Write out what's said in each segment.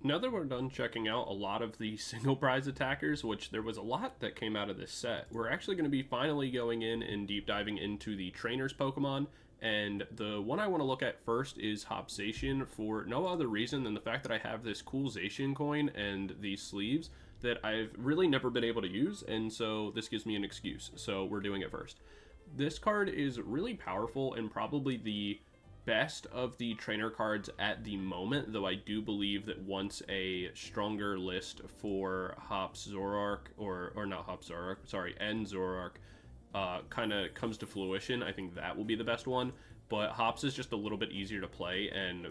Now that we're done checking out a lot of the single prize attackers, which there was a lot that came out of this set, we're actually going to be finally going in and deep diving into the trainers Pokemon. And the one I want to look at first is Zacian, for no other reason than the fact that I have this cool Zacian coin and these sleeves that I've really never been able to use, and so this gives me an excuse, so we're doing it first. This card is really powerful and probably the best of the trainer cards at the moment, though I do believe that once a stronger list for Hops Zoroark, or not Hops Zoroark, sorry, and Zoroark kind of comes to fruition, I think that will be the best one. But Hops is just a little bit easier to play and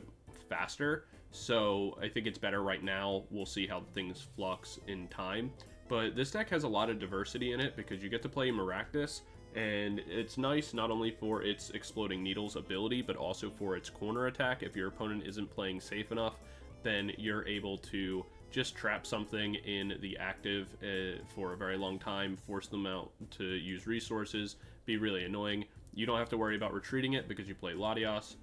faster, so I think it's better right now. We'll see how things flux in time. But this deck has a lot of diversity in it because you get to play Maractus, and it's nice not only for its Exploding Needles ability, but also for its corner attack. If your opponent isn't playing safe enough, then you're able to just trap something in the active for a very long time, force them out to use resources, be really annoying. You don't have to worry about retreating it because you play Latias.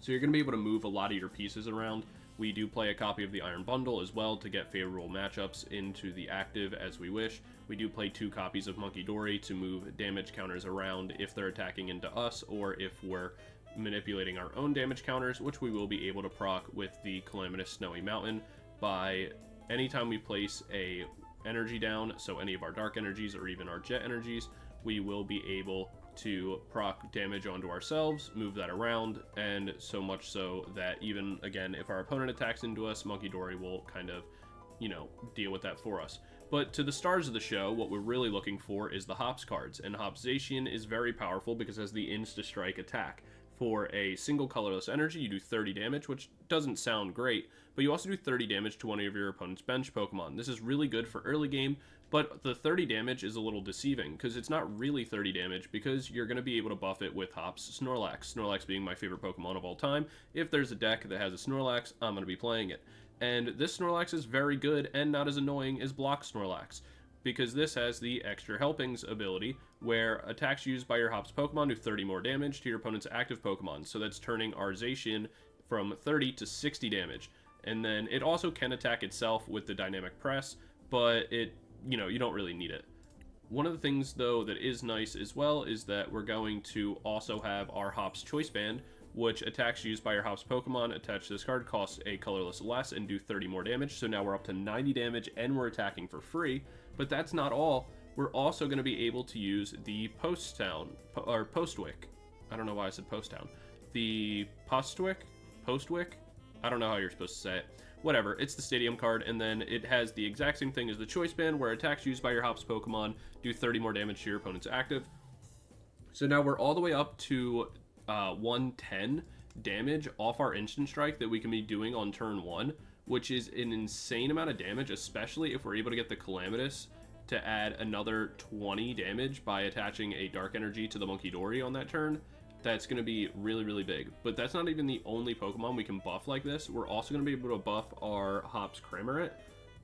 So you're going to be able to move a lot of your pieces around. We do play a copy of the Iron Bundle as well to get favorable matchups into the active as we wish. We do play 2 copies of Munkidori to move damage counters around if they're attacking into us, or if we're manipulating our own damage counters, which we will be able to proc with the Calamitous Snowy Mountain by anytime we place a energy down, so any of our dark energies or even our jet energies, we will be able to proc damage onto ourselves, move that around, and so much so that even, again, if our opponent attacks into us, Munkidori will kind of, you know, deal with that for us. But to the stars of the show, what we're really looking for is the Hops cards, and Zacian is very powerful because it has the Insta-Strike attack. For a single colorless energy, you do 30 damage, which doesn't sound great, but you also do 30 damage to one of your opponent's bench Pokemon. This is really good for early game, but the 30 damage is a little deceiving, because it's not really 30 damage, because you're going to be able to buff it with Hops Snorlax. Snorlax being my favorite Pokemon of all time. If there's a deck that has a Snorlax, I'm going to be playing it. And this Snorlax is very good, and not as annoying as Block Snorlax, because this has the Extra Helpings ability, where attacks used by your Hops Pokemon do 30 more damage to your opponent's active Pokemon. So that's turning our Zacian from 30 to 60 damage. And then it also can attack itself with the Dynamic Press, but it, you know, you don't really need it. One of the things, though, that is nice as well is that we're going to also have our Hops Choice Band, which attacks used by your Hops Pokemon attached to this card costs a colorless less and do 30 more damage. So now we're up to 90 damage and we're attacking for free. But that's not all. We're also going to be able to use the Postwick. I don't know why I said Post Town. The Postwick? I don't know how you're supposed to say it. Whatever, it's the Stadium card, and then it has the exact same thing as the Choice Band, where attacks used by your Hops Pokemon do 30 more damage to your opponent's active. So now we're all the way up to 110 damage off our Instant Strike that we can be doing on turn 1, which is an insane amount of damage, especially if we're able to get the Calamitous to add another 20 damage by attaching a Dark Energy to the Munkidori on that turn. That's going to be really, really big. But that's not even the only Pokemon we can buff like this. We're also going to be able to buff our Hops Cramorant,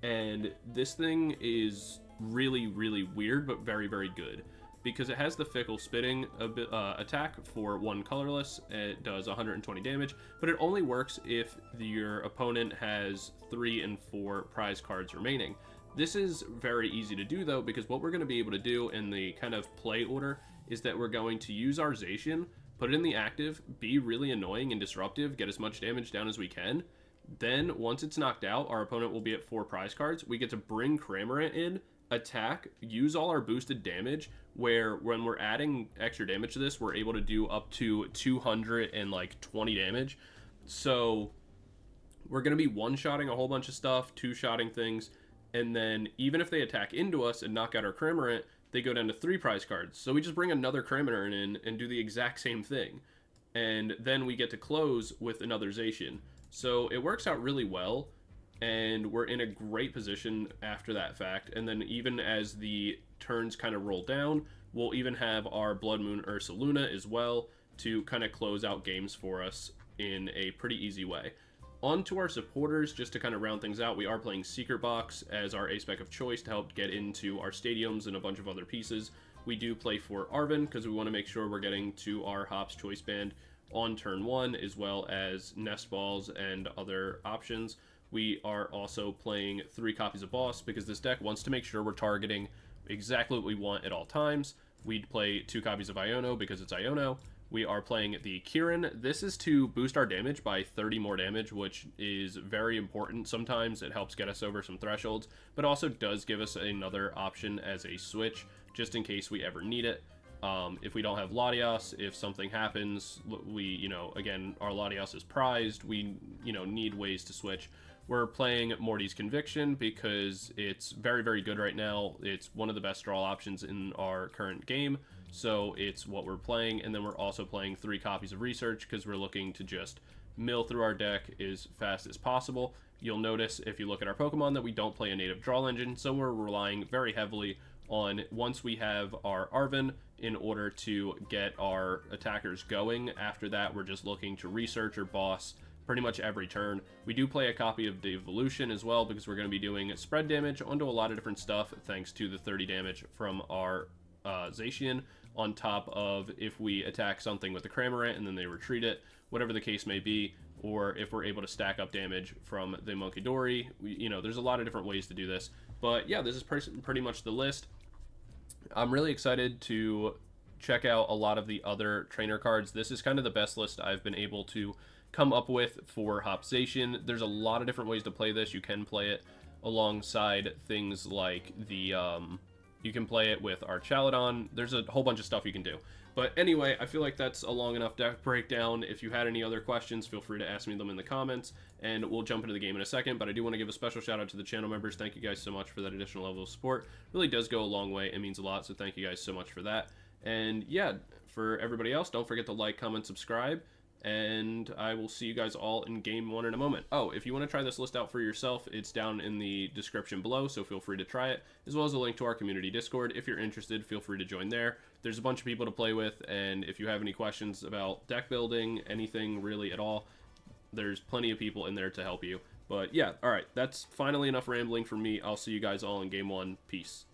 and this thing is really, really weird, but very, very good, because it has the Fickle Spitting attack for 1 colorless. It does 120 damage, but it only works if your opponent has 3 and 4 prize cards remaining. This is very easy to do, though, because what we're going to be able to do in the kind of play order is that we're going to use our Zacian, put it in the active, be really annoying and disruptive, get as much damage down as we can. Then, once it's knocked out, our opponent will be at 4 prize cards. We get to bring Cramorant in, attack, use all our boosted damage, where when we're adding extra damage to this, we're able to do up to 220 damage. So we're going to be one-shotting a whole bunch of stuff, two-shotting things, and then even if they attack into us and knock out our Cramorant, they go down to 3 prize cards. So we just bring another Cramorant in and do the exact same thing. And then we get to close with another Zacian. So it works out really well, and we're in a great position after that fact. And then even as the turns kind of roll down, we'll even have our Bloodmoon Ursaluna as well to kind of close out games for us in a pretty easy way. On to our supporters, just to kind of round things out, we are playing Secret Box as our A-Spec of choice to help get into our stadiums and a bunch of other pieces. We do play for Arven because we want to make sure we're getting to our Hops Choice Band on turn 1, as well as Nest Balls and other options. We are also playing 3 copies of Boss because this deck wants to make sure we're targeting exactly what we want at all times. We'd play 2 copies of Iono because it's Iono. We are playing the Kieran. This is to boost our damage by 30 more damage, which is very important. Sometimes it helps get us over some thresholds, but also does give us another option as a switch, just in case we ever need it. If we don't have Latias, if something happens, we, again, our Latias is prized, we, need ways to switch. We're playing Morty's Conviction because it's very, very good right now. It's one of the best draw options in our current game, so it's what we're playing. And then we're also playing 3 copies of Research because we're looking to just mill through our deck as fast as possible. You'll notice if you look at our Pokemon that we don't play a native draw engine, so we're relying very heavily on once we have our Arven in order to get our attackers going. After that, we're just looking to Research or Boss pretty much every turn. We do play a copy of Devolution as well because we're going to be doing spread damage onto a lot of different stuff thanks to the 30 damage from our Zacian, on top of if we attack something with the Cramorant and then they retreat it, whatever the case may be, or if we're able to stack up damage from the Munkidori. There's a lot of different ways to do this. But yeah, this is pretty much the list. I'm really excited to check out a lot of the other trainer cards. This is kind of the best list I've been able to come up with for Zacian. There's a lot of different ways to play this. You can play it alongside things like the, you can play it with our Chaladon. There's a whole bunch of stuff you can do. But anyway, I feel like that's a long enough deck breakdown. If you had any other questions, feel free to ask me them in the comments, and we'll jump into the game in a second. But I do want to give a special shout out to the channel members. Thank you guys so much for that additional level of support. It really does go a long way. It means a lot, so thank you guys so much for that. And yeah, for everybody else, don't forget to like, comment, subscribe, and I will see you guys all in Game 1 in a moment. Oh, if you want to try this list out for yourself, it's down in the description below, so feel free to try it, as well as a link to our community Discord. If you're interested, feel free to join there. There's a bunch of people to play with, and if you have any questions about deck building, anything really at all, there's plenty of people in there to help you. But yeah, alright, that's finally enough rambling from me. I'll see you guys all in Game 1. Peace.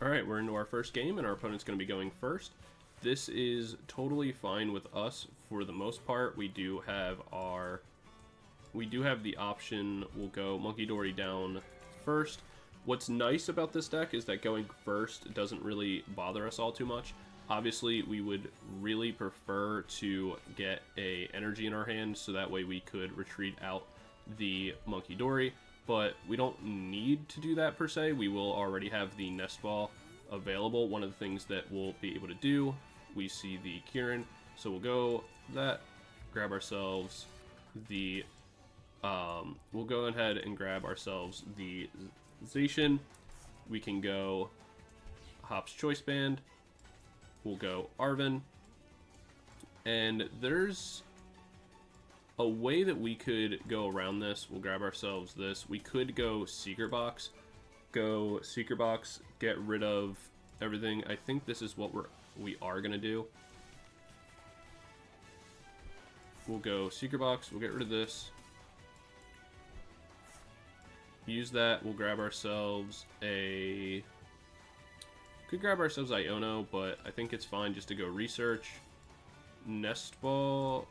Alright, we're into our first game, and our opponent's going to be going first. This is totally fine with us for the most part. We do have the option, we'll go Munkidori down first. What's nice about this deck is that going first doesn't really bother us all too much. Obviously, we would really prefer to get a energy in our hand, so that way we could retreat out the Munkidori, but we don't need to do that per se. We will already have the Nest Ball available. One of the things that we'll be able to do, we see the Kieran, so we'll go that, grab ourselves the, we'll go ahead and grab ourselves the Zacian. We can go Hop's Choice Band, we'll go Arven, and there's a way that we could go around this. We'll grab ourselves this. We could go Secret Box, get rid of everything. I think this is what we are gonna do. We'll go Secret Box, we'll get rid of this, use that. We'll grab ourselves could grab ourselves Iono, but I think it's fine just to go Research, Nest Ball.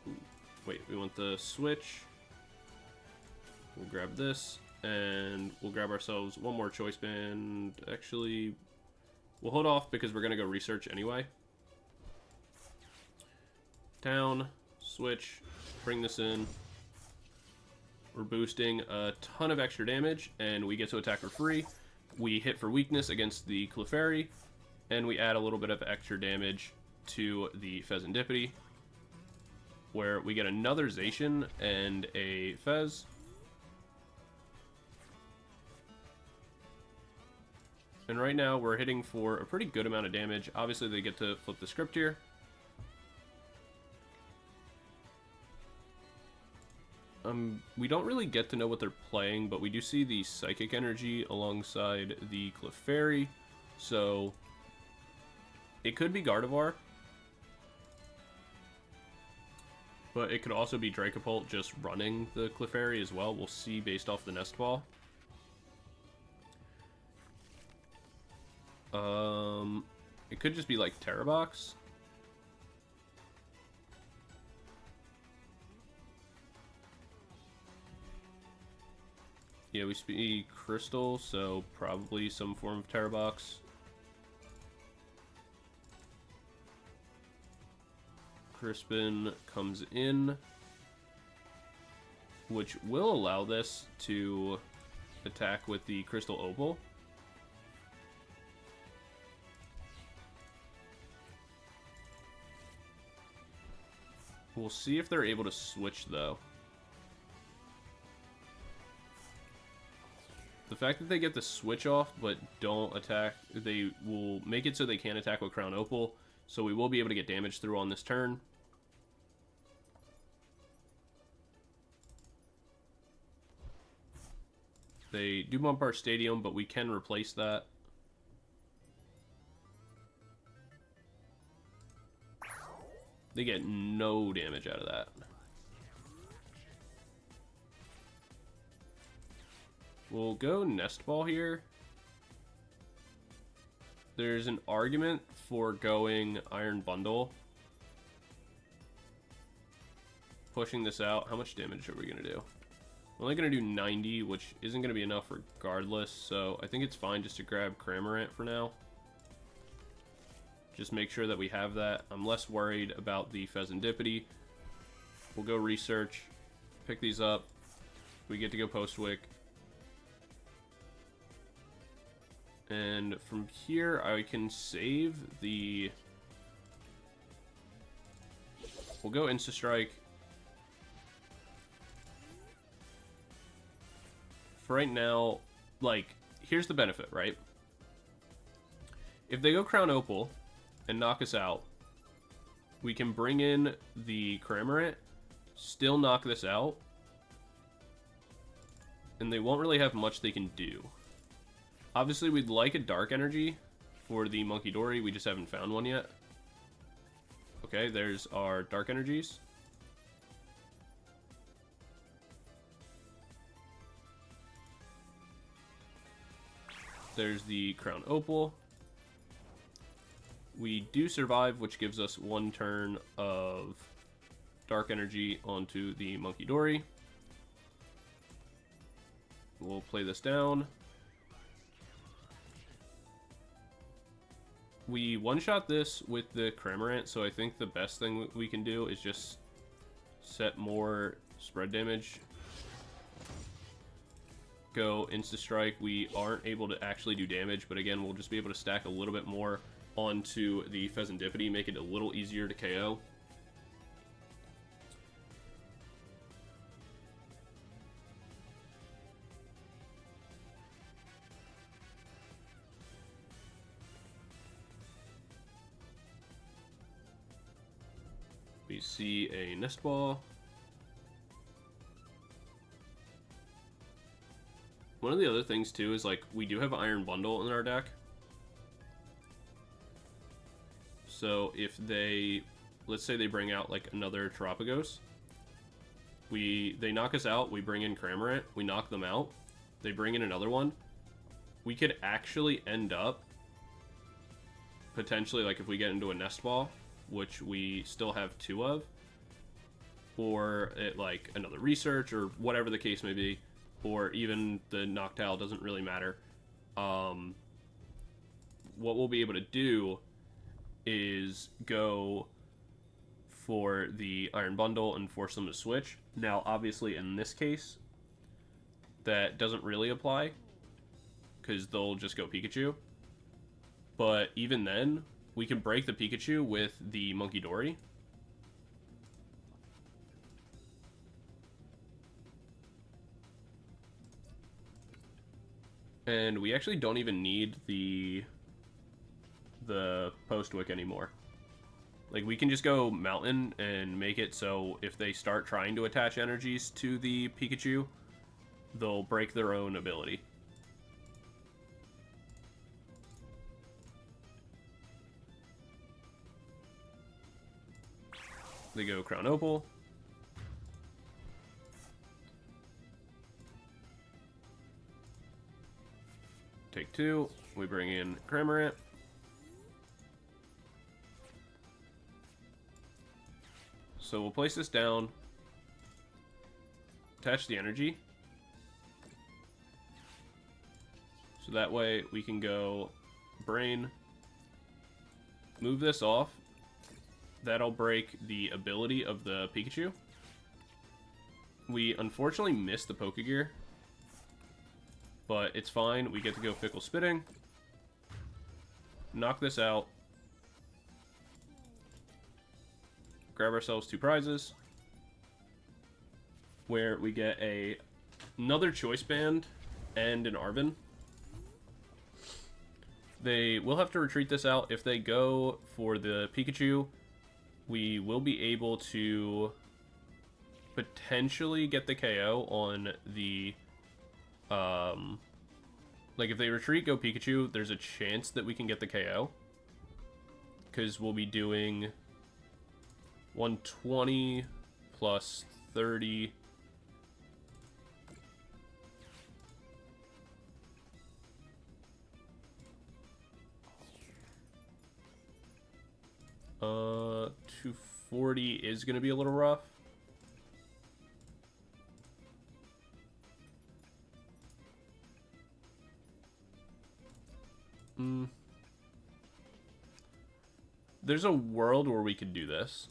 Wait, we want the Switch. We'll grab this, and we'll grab ourselves one more Choice Band. Actually, we'll hold off because we're going to go Research anyway. Down, Switch, bring this in. We're boosting a ton of extra damage, and we get to attack for free. We hit for weakness against the Clefairy, and we add a little bit of extra damage to the Fezandipiti, where we get another Zacian and a Fez. And right now we're hitting for a pretty good amount of damage. Obviously they get to flip the script here. We don't really get to know what they're playing, but we do see the Psychic Energy alongside the Clefairy, so it could be Gardevoir, but it could also be Dracopult just running the Clefairy as well. We'll see based off the Nest Ball. It could just be like Terrabox. Yeah, we speak Crystal, so probably some form of Terra Box. Crispin comes in, which will allow this to attack with the Crystal Opal. We'll see if they're able to switch, though. The fact that they get the switch off but don't attack, they will make it so they can't attack with Crown Opal, so we will be able to get damage through on this turn. They do bump our Stadium, but we can replace that. They get no damage out of that. We'll go Nest Ball here. There's an argument for going Iron Bundle. Pushing this out. How much damage are we going to do? We're only going to do 90, which isn't going to be enough regardless. So I think it's fine just to grab Cramorant for now. Just make sure that we have that. I'm less worried about the Fezandipiti. We'll go research. Pick these up. We get to go Postwick. And from here, I can save the... We'll go Insta-Strike. For right now, like, here's the benefit, right? If they go Crown Opal and knock us out, we can bring in the Cramorant, still knock this out, and they won't really have much they can do. Obviously, we'd like a Dark Energy for the Munkidori. We just haven't found one yet. Okay, there's our Dark Energies. There's the Crown Opal. We do survive, which gives us one turn of Dark Energy onto the Munkidori. We'll play this down. We one-shot this with the Cramorant, so I think the best thing we can do is just set more spread damage. Go Insta-Strike. We aren't able to actually do damage, but again, we'll just be able to stack a little bit more onto the Fezandipiti, make it a little easier to KO. We see a Nest Ball. One of the other things too is, like, we do have Iron Bundle in our deck. So if they, let's say they bring out like another Terapagos, they knock us out, we bring in Cramorant, we knock them out, they bring in another one, we could actually end up potentially, like, if we get into a Nest Ball, which we still have 2 of, or like another Research or whatever the case may be, or even the Noctowl, doesn't really matter. What we'll be able to do is go for the Iron Bundle and force them to switch. Now, obviously, in this case, that doesn't really apply, because they'll just go Pikachu. But even then, we can break the Pikachu with the Munkidori. And we actually don't even need the Postwick anymore. Like, we can just go Mountain and make it so if they start trying to attach energies to the Pikachu, they'll break their own ability. They go Crown Opal. Take 2. We bring in Cramorant. So we'll place this down. Attach the energy. So that way we can go Brain, move this off. That'll break the ability of the Pikachu. We unfortunately missed the Pokégear, but it's fine. We get to go Fickle Spitting. Knock this out. Grab ourselves 2 prizes, where we get another Choice Band and an Arven. They will have to retreat this out. If they go for the Pikachu, we will be able to potentially get the KO on the... like, if they retreat, go Pikachu, there's a chance that we can get the KO. Because we'll be doing 120 plus 30... Uh, 240 is going to be a little rough. There's a world where we could do this.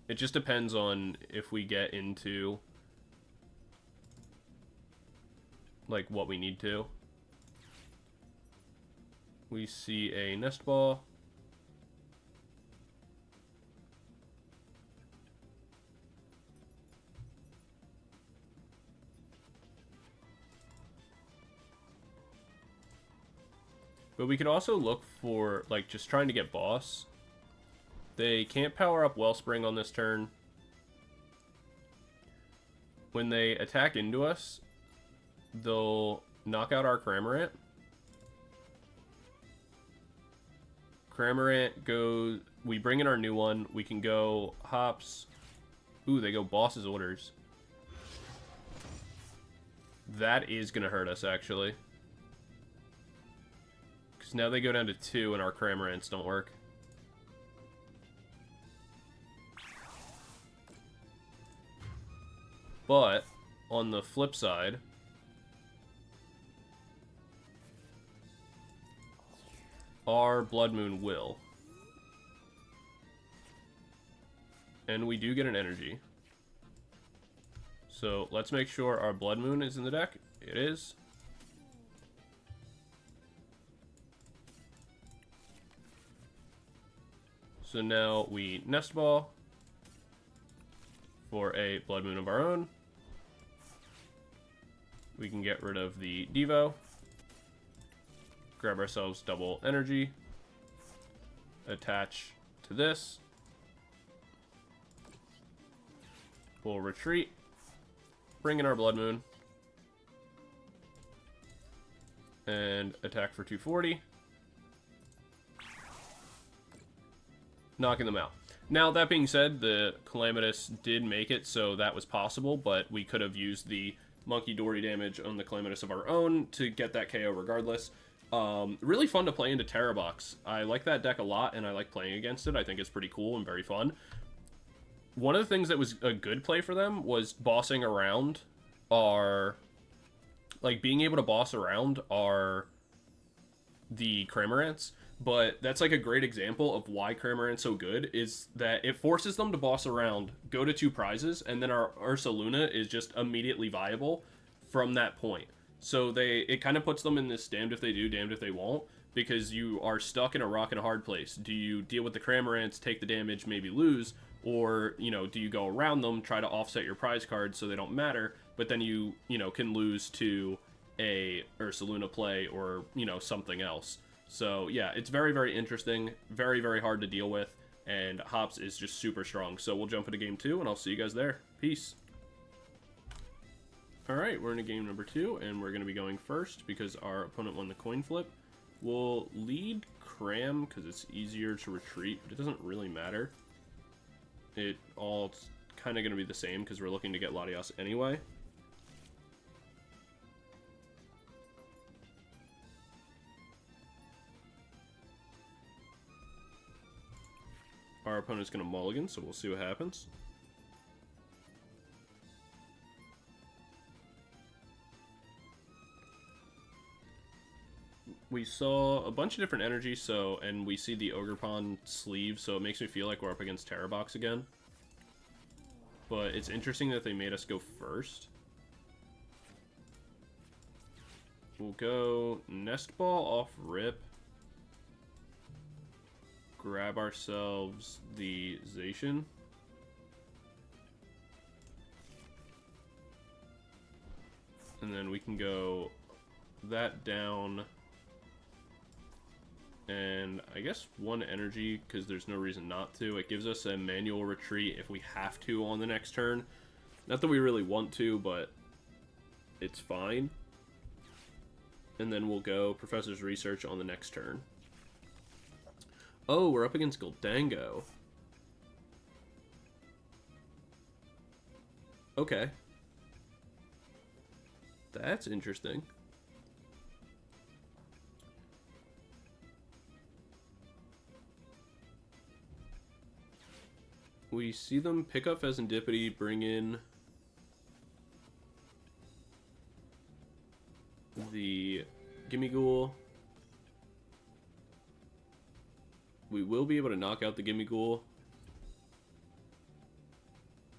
It just depends on if we get into, like, what we need to. We see a Nest Ball. But we could also look for, like, just trying to get boss. They can't power up Wellspring on this turn. When they attack into us, they'll knock out our Cramorant. Cramorant goes... We bring in our new one. We can go Hops. Ooh, they go Boss's Orders. That is going to hurt us, actually. Because now they go down to 2 and our Cramorants don't work. But, on the flip side, our Bloodmoon will. And we do get an energy. So, let's make sure our Bloodmoon is in the deck. It is. So now we Nest Ball for a Bloodmoon of our own. We can get rid of the Devo. Grab ourselves double energy. Attach to this. We'll retreat. Bring in our Bloodmoon. And attack for 240. Knocking them out. Now, that being said, the Calamitous did make it, so that was possible, but we could have used the Munkidori damage on the Calamitous of our own to get that KO regardless. Really fun to play into Terra Box. I like that deck a lot, and I like playing against it. I think it's pretty cool and very fun. One of the things that was a good play for them was bossing around our... Like, being able to boss around the Cramorants. But that's like a great example of why Cramorant's so good, is that it forces them to boss around, go to 2 prizes, and then our Ursaluna is just immediately viable from that point. So it kind of puts them in this damned if they do, damned if they won't, because you are stuck in a rock and a hard place. Do you deal with the Cramorants, take the damage, maybe lose, or, you know, do you go around them, try to offset your prize cards so they don't matter, but then you can lose to a Ursaluna play or, you know, something else. So, yeah, it's very, very interesting, very, very hard to deal with, and Hops is just super strong. So we'll jump into game 2, and I'll see you guys there. Peace. Alright, we're in game number 2, and we're going to be going first because our opponent won the coin flip. We'll lead Cram because it's easier to retreat, but it doesn't really matter. It's kind of going to be the same because we're looking to get Latias anyway. Our opponent's going to mulligan, so we'll see what happens. We saw a bunch of different energy, so, and we see the Ogerpon sleeve, so it makes me feel like we're up against Terrabox again. But it's interesting that they made us go first. We'll go Nest Ball off rip. Grab ourselves the Zacian. And then we can go that down. And I guess one energy, because there's no reason not to. It gives us a manual retreat if we have to on the next turn. Not that we really want to, but it's fine. And then we'll go Professor's Research on the next turn. Oh, we're up against Gholdengo. Okay. That's interesting. We see them pick up Fezandipiti, bring in the Gimmighoul. We will be able to knock out the Gimmighoul.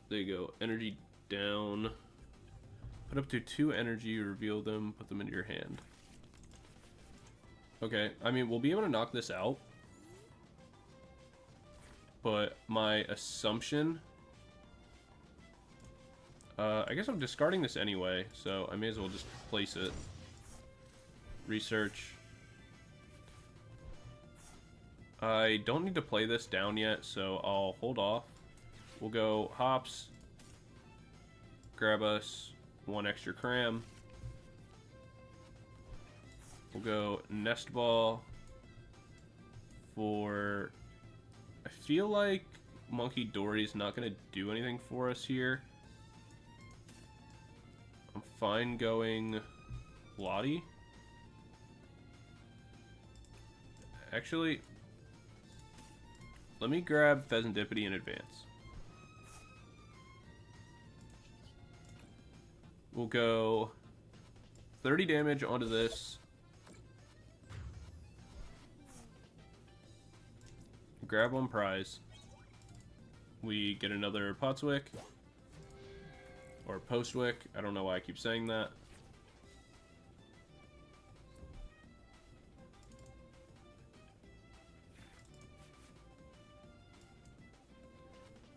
There you go. Energy down. Put up to 2 energy, reveal them, put them into your hand. Okay, I mean, we'll be able to knock this out. But my assumption... I guess I'm discarding this anyway, so I may as well just place it. Research. I don't need to play this down yet, so I'll hold off. We'll go Hops. Grab us 1 extra Cram. We'll go Nest Ball for... I feel like Munkidori's not going to do anything for us here. I'm fine going Lottie. Actually, let me grab Fezandipiti in advance. We'll go 30 damage onto this. Grab 1 prize. We get another Postwick. Or Postwick. I don't know why I keep saying that.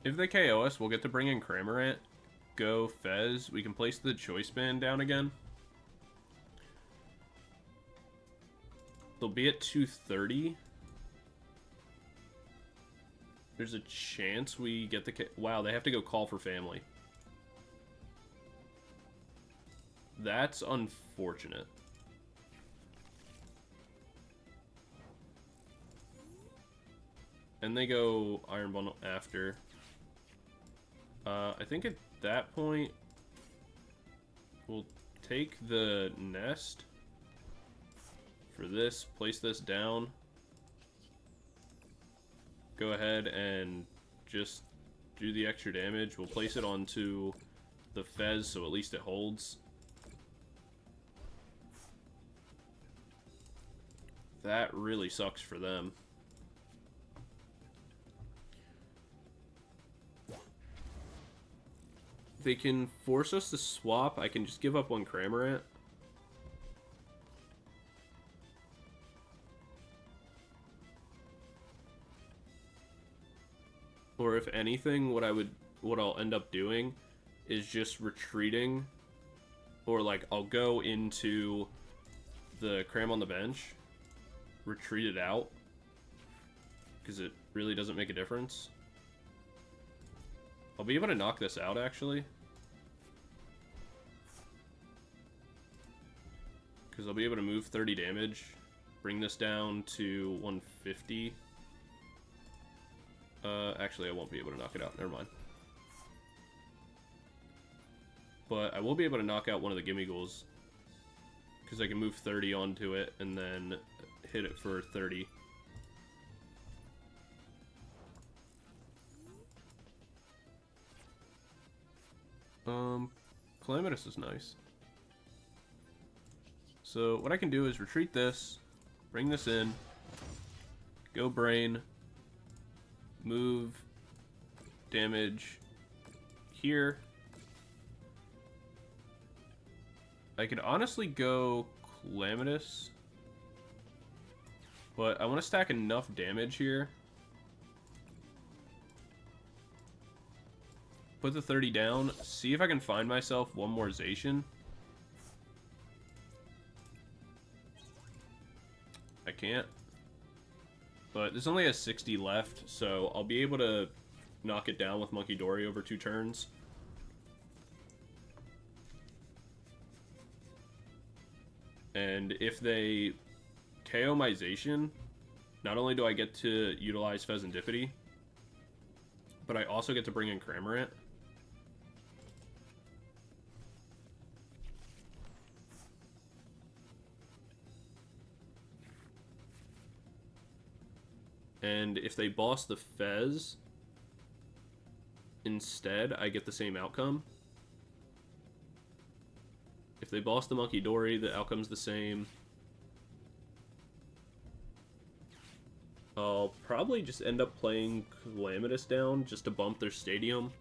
If they KO us, we'll get to bring in Cramorant. Go Fez. We can place the Choice Band down again. They'll be at 230. There's a chance we get the... Wow, they have to go Call for Family. That's unfortunate. And they go Iron Bundle after. I think at that point, we'll take the Nest for this, place this down. Go ahead and just do the extra damage. We'll place it onto the Fez so at least it holds. That really sucks for them. They can force us to swap. I can just give up 1 Cramorant. Or if anything, what I'll end up doing is just retreating. Or like I'll go into the Cram on the bench, retreat it out, because it really doesn't make a difference. I'll be able to knock this out, actually. Because I'll be able to move 30 damage, bring this down to 150. Actually, I won't be able to knock it out. Never mind. But I will be able to knock out one of the Gimmighouls, because I can move 30 onto it and then hit it for 30. Calamitous is nice. So what I can do is retreat this, Bring this in. Go brain. Move. Damage. Here. I could honestly go Calamitous. But I want to stack enough damage here. Put the 30 down. See if I can find myself one more Zacian. I can't. But there's only a 60 left, so I'll be able to knock it down with Munkidori over 2 turns. And if they KO my Zacian, not only do I get to utilize Fezandipiti, but I also get to bring in Cramorant. And if they boss the Fez instead, I get the same outcome. If they boss the Munkidori, the outcome's the same. I'll probably just end up playing Calamitous down just to bump their stadium.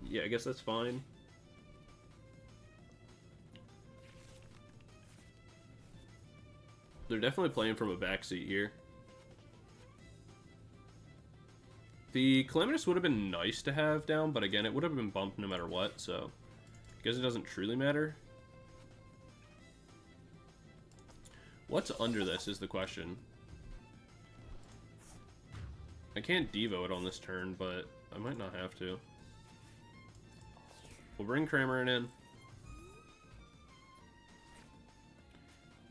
Yeah, I guess that's fine. They're definitely playing from a backseat here. The Calamitous would have been nice to have down, but again, it would have been bumped no matter what, so I guess it doesn't truly matter. What's under this is the question. I can't Devo it on this turn, but I might not have to. We'll bring Cramorant in.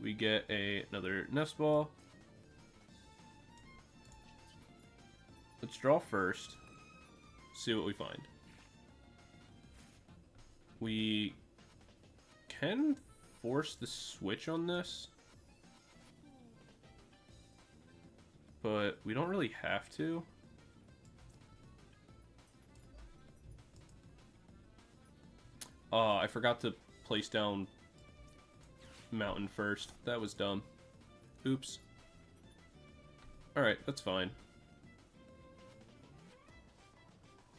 We get another Nest Ball. Let's draw first. See what we find. We can force the switch on this, but we don't really have to. Oh, I forgot to place down Mountain first. That was dumb. Oops. Alright, that's fine.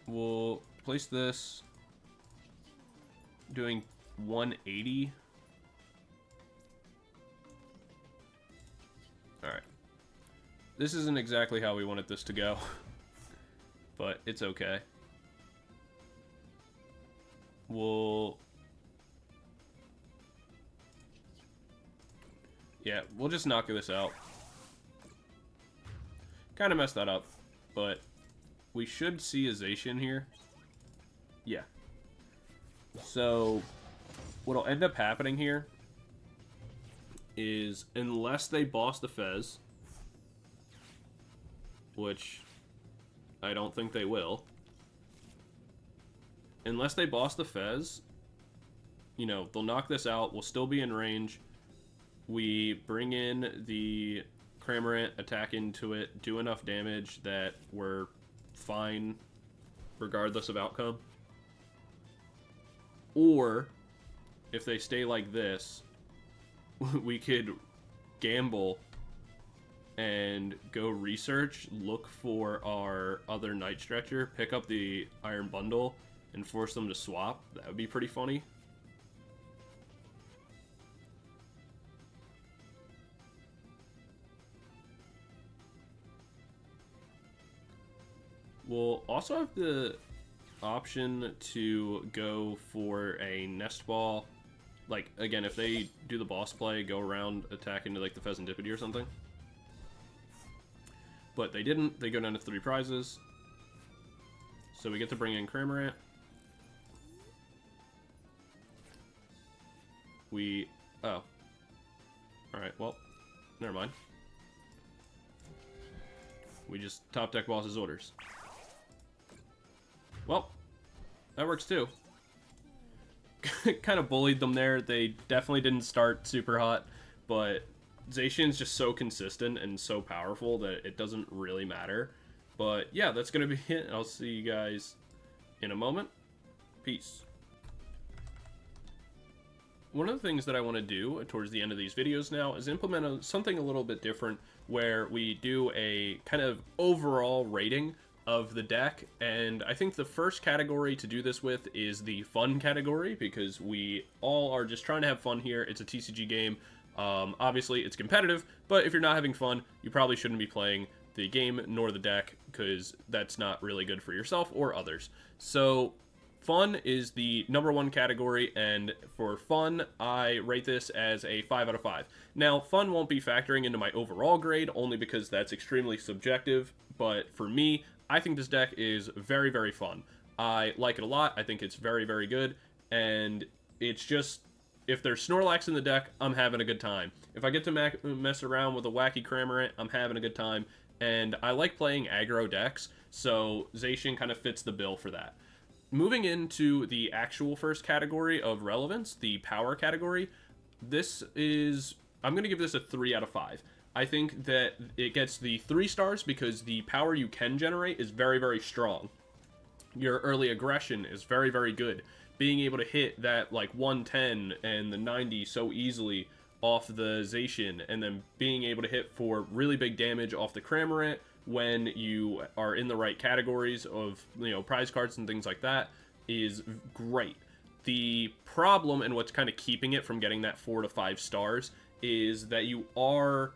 We'll place this doing 180. Alright. This isn't exactly how we wanted this to go, but it's okay. Yeah, we'll just knock this out. Kind of messed that up, but we should see a Zacian here. Yeah. So, what'll end up happening here is, unless they boss the Fez, which I don't think they will, unless they boss the Fez, you know, they'll knock this out. We'll still be in range. We bring in the Cramorant, attack into it, do enough damage that we're fine regardless of outcome. Or, if they stay like this, we could gamble and go research, look for our other Night Stretcher, pick up the Iron Bundle, and force them to swap. That would be pretty funny. We'll also have the option to go for a Nest Ball. Like, again, if they do the boss play, go around, attack into, like, the Fezandipiti or something. But they didn't. They go down to 3 prizes. So we get to bring in Cramorant. Oh. Alright, well, never mind. We just top deck boss's orders. Well, that works too. Kind of bullied them there. They definitely didn't start super hot, but Zacian's just so consistent and so powerful that it doesn't really matter. But yeah, that's going to be it. I'll see you guys in a moment. Peace. one of the things that I want to do towards the end of these videos now is implement something a little bit different where we do a kind of overall rating of the deck. And I think the first category to do this with is the fun category, because we all are just trying to have fun here. It's a TCG game. Obviously, it's competitive, but if you're not having fun, you probably shouldn't be playing the game nor the deck, because that's not really good for yourself or others. So fun is the #1 category, and for fun, I rate this as a 5 out of 5. Now, fun won't be factoring into my overall grade, only because that's extremely subjective, but for me, I think this deck is very, very fun. I like it a lot. I think it's very, very good, and it's just, if there's Snorlax in the deck, I'm having a good time. If I get to mess around with a wacky Cramorant, I'm having a good time, and I like playing aggro decks, so Zacian kind of fits the bill for that. Moving into the actual first category of relevance, the power category, I'm going to give this a 3 out of 5. I think that it gets the 3 stars because the power you can generate is very, very strong. Your early aggression is very, very good. Being able to hit that like 110 and the 90 so easily off the Zacian, and then being able to hit for really big damage off the Cramorant when you are in the right categories of, prize cards and things like that, is great. The problem, and what's kind of keeping it from getting that 4 to 5 stars, is that you are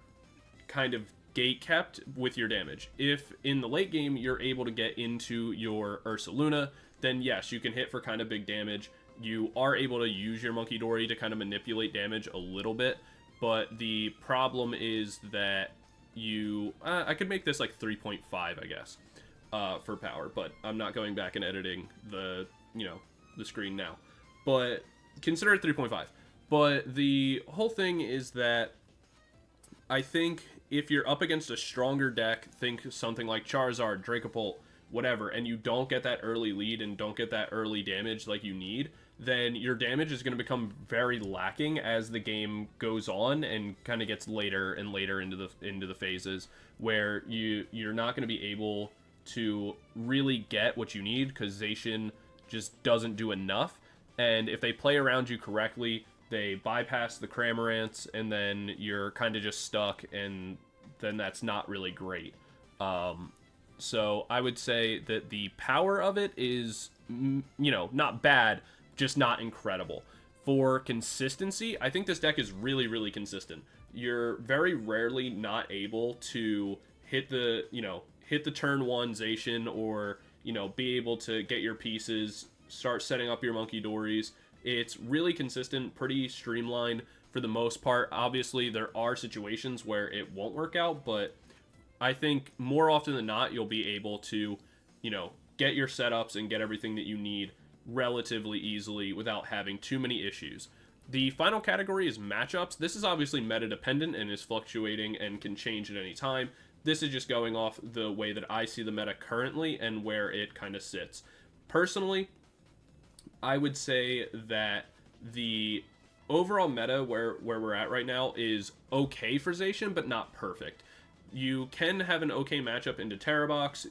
kind of gate kept with your damage. If in the late game you're able to get into your Ursaluna, then yes, you can hit for kind of big damage. You are able to use your Munkidori to kind of manipulate damage a little bit, but the problem is that I could make this like 3.5, I guess, for power, but I'm not going back and editing the screen now. But consider it 3.5. But the whole thing is that I think if you're up against a stronger deck, think something like Charizard, Dracopult, whatever, and you don't get that early lead and don't get that early damage like you need, then your damage is going to become very lacking as the game goes on and kind of gets later and later into the phases, where you're not going to be able to really get what you need because Zacian just doesn't do enough. And if they play around you correctly, they bypass the Cramorants, and then you're kind of just stuck, and then that's not really great. So I would say that the power of it is, not bad, just not incredible. For consistency, I think this deck is really, really consistent. You're very rarely not able to hit the turn 1 Zacian, or, be able to get your pieces, start setting up your Munkidoris. It's really consistent, pretty streamlined for the most part. Obviously, there are situations where it won't work out, but I think more often than not, you'll be able to, get your setups and get everything that you need relatively easily without having too many issues. The final category is matchups. This is obviously meta dependent and is fluctuating and can change at any time. This is just going off the way that I see the meta currently and where it kind of sits. Personally, I would say that the overall meta where we're at right now is okay for Zacian, but not perfect. You can have an okay matchup into Terrabox.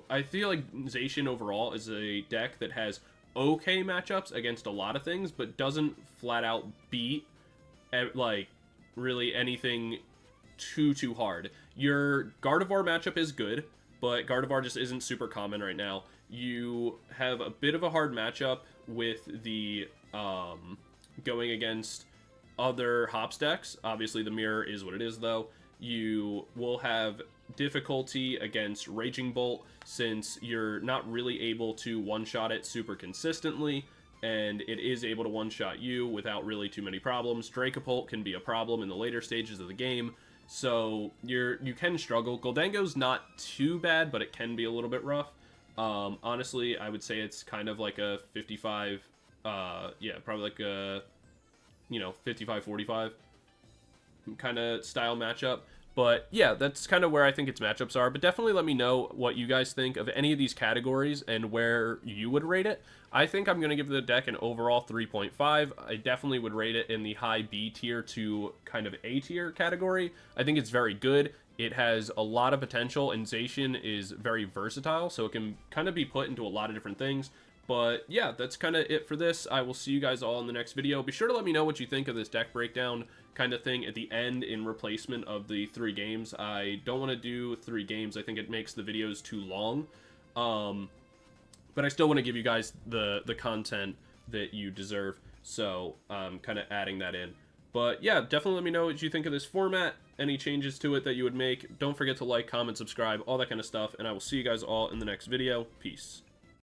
I feel like Zacian overall is a deck that has okay matchups against a lot of things, but doesn't flat out beat like really anything too hard. Your Gardevoir matchup is good, but Gardevoir just isn't super common right now. You have a bit of a hard matchup with the going against other Hops decks. Obviously, the mirror is what it is, though. You will have difficulty against Raging Bolt, since you're not really able to one-shot it super consistently, and it is able to one-shot you without really too many problems. Dracopult can be a problem in the later stages of the game, so you can struggle. Goldango's not too bad, but it can be a little bit rough. Honestly, I would say it's kind of like a 55, probably like a, 55-45 kind of style matchup. But yeah, that's kind of where I think its matchups are. But definitely let me know what you guys think of any of these categories and where you would rate it. I think I'm going to give the deck an overall 3.5. I definitely would rate it in the high B tier to kind of A tier category. I think it's very good. It has a lot of potential, and Zacian is very versatile, so it can kind of be put into a lot of different things. But yeah, that's kind of it for this. I will see you guys all in the next video. Be sure to let me know what you think of this deck breakdown kind of thing at the end in replacement of the 3 games. I don't want to do 3 games. I think it makes the videos too long. But I still want to give you guys the content that you deserve. So kind of adding that in. But yeah, definitely let me know what you think of this format, any changes to it that you would make. Don't forget to like, comment, subscribe, all that kind of stuff. And I will see you guys all in the next video. Peace.